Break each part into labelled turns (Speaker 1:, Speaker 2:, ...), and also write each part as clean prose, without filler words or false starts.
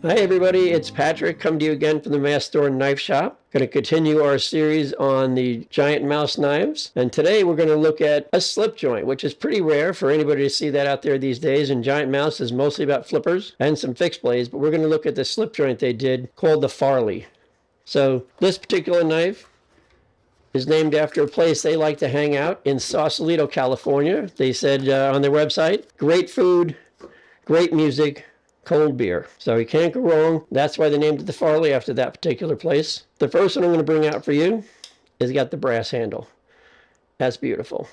Speaker 1: Hi everybody, it's Patrick. Come to you again from the Mass Store Knife Shop. Going to continue our series on the GiantMouse knives. And today we're going to look at a slip joint, which is pretty rare for anybody to see that out there these days. And GiantMouse is mostly about flippers and some fixed blades, but we're going to look at the slip joint they did called the Farley. So this particular knife is named after a place they like to hang out in Sausalito, California. They said on their website, great food, great music, cold beer. So you can't go wrong. That's why they named it the Farley after that particular place. The first one I'm going to bring out for you is got the brass handle. That's beautiful.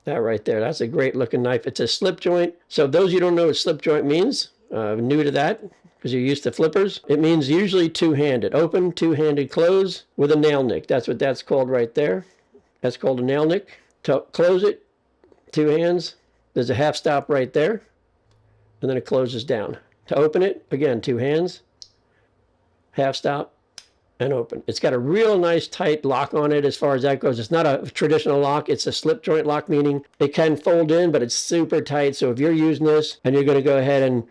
Speaker 1: That right there. That's a great looking knife. It's a slip joint. So those of you who don't know what slip joint means, new to that because you're used to flippers, it means usually two-handed. Open, two-handed close with a nail nick. That's what that's called right there. That's called a nail nick. To close it, two hands. There's a half stop right there. And then it closes down. To open it, again, two hands, half stop, and open. It's got a real nice tight lock on it as far as that goes. It's not a traditional lock. It's a slip joint lock, meaning it can fold in, but it's super tight. So if you're using this and you're going to go ahead and,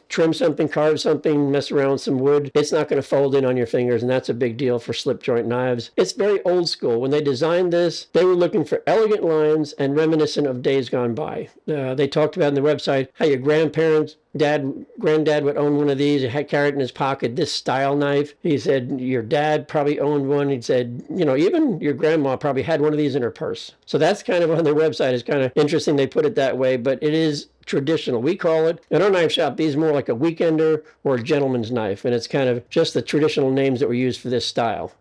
Speaker 1: trim something, carve something, mess around with some wood, it's not going to fold in on your fingers, and that's a big deal for slip joint knives. It's very old school. When they designed this, they were looking for elegant lines and reminiscent of days gone by. They talked about on their website how your grandparents, granddad would own one of these. He had carried in his pocket this style knife. He said your dad probably owned one. He said, even your grandma probably had one of these in her purse. So that's kind of on their website. It's kind of interesting they put it that way, but it is traditional. We call it, in our knife shop, these are more like a weekender or a gentleman's knife, and it's kind of just the traditional names that were used for this style.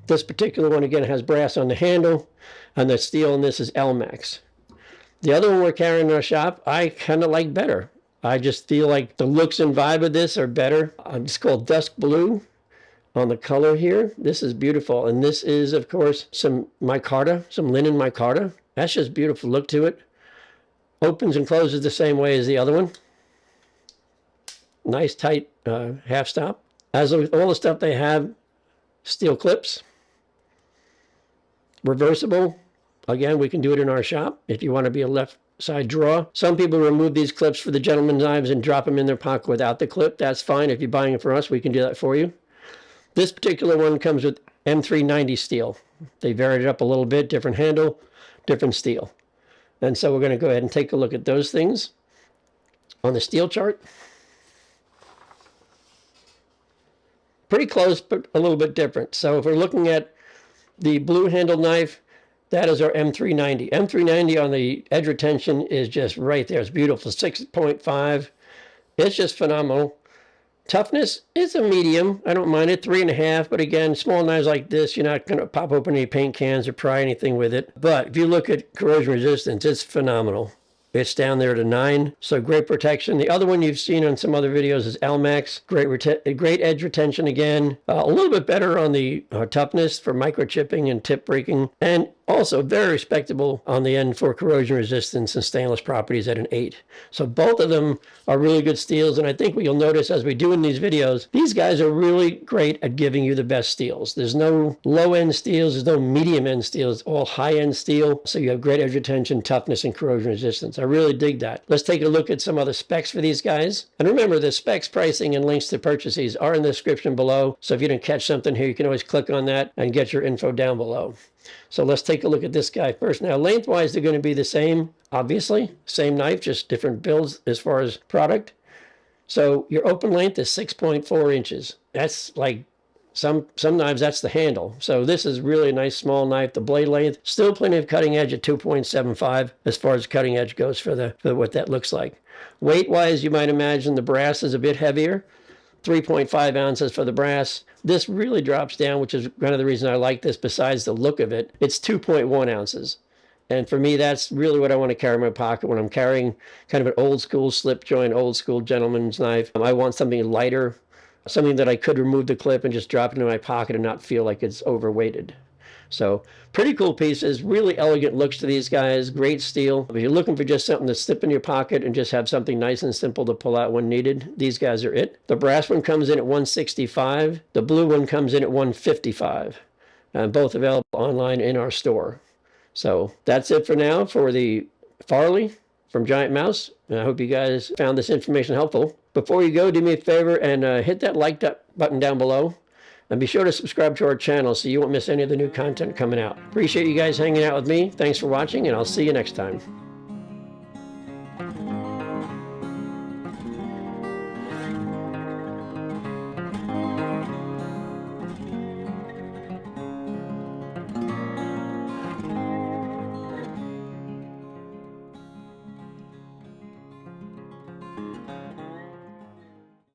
Speaker 1: This particular one, again, has brass on the handle, and the steel in this is Elmax. The other one we're carrying in our shop, I kind of like better. I just feel like the looks and vibe of this are better. It's called Dusk Blue on the color here. This is beautiful, and this is, of course, some micarta, some linen micarta. That's just beautiful look to it. Opens and closes the same way as the other one. Nice tight half stop. As with all the stuff they have, steel clips. Reversible. Again, we can do it in our shop if you want to be a left side draw. Some people remove these clips for the gentleman's knives and drop them in their pocket without the clip. That's fine. If you're buying it for us, we can do that for you. This particular one comes with M390 steel. They varied it up a little bit, different handle, different steel. And so we're going to go ahead and take a look at those things on the steel chart. Pretty close, but a little bit different. So if we're looking at the blue handled knife, that is our M390. M390 on the edge retention is just right there. It's beautiful, 6.5. It's just phenomenal. Toughness is a medium. I don't mind it, 3.5. But again, small knives like this, you're not going to pop open any paint cans or pry anything with it. But if you look at corrosion resistance, it's phenomenal. It's down there to 9, so great protection. The other one you've seen on some other videos is Elmax. Great edge retention again. A little bit better on the toughness for microchipping and tip breaking. And also very respectable on the end for corrosion resistance and stainless properties at an 8. So both of them are really good steels. And I think what you'll notice as we do in these videos, these guys are really great at giving you the best steels. There's no low-end steels. There's no medium-end steels. All high-end steel. So you have great edge retention, toughness, and corrosion resistance. I really dig that. Let's take a look at some other specs for these guys. And remember, the specs, pricing, and links to purchase these are in the description below. So if you didn't catch something here, you can always click on that and get your info down below. So let's take a look at this guy first. Now, lengthwise, they're going to be the same, obviously. Same knife, just different builds as far as product. So your open length is 6.4 inches. That's like some knives, that's the handle. So this is really a nice small knife. The blade length, still plenty of cutting edge at 2.75 as far as cutting edge goes for what that looks like. Weight-wise, you might imagine the brass is a bit heavier. 3.5 ounces for the brass. This really drops down, which is one of the reasons I like this besides the look of it. It's 2.1 ounces. And for me, that's really what I want to carry in my pocket when I'm carrying kind of an old school slip joint, old school gentleman's knife. I want something lighter, something that I could remove the clip and just drop it into my pocket and not feel like it's overweighted. So pretty cool pieces, really elegant looks to these guys, great steel. If you're looking for just something to slip in your pocket and just have something nice and simple to pull out when needed, these guys are it. The brass one comes in at $165. The blue one comes in at $155. Both available online in our store. So that's it for now for the Farley from GiantMouse. And I hope you guys found this information helpful. Before you go, do me a favor and hit that like button down below. And be sure to subscribe to our channel so you won't miss any of the new content coming out. Appreciate you guys hanging out with me. Thanks for watching, and I'll see you next time.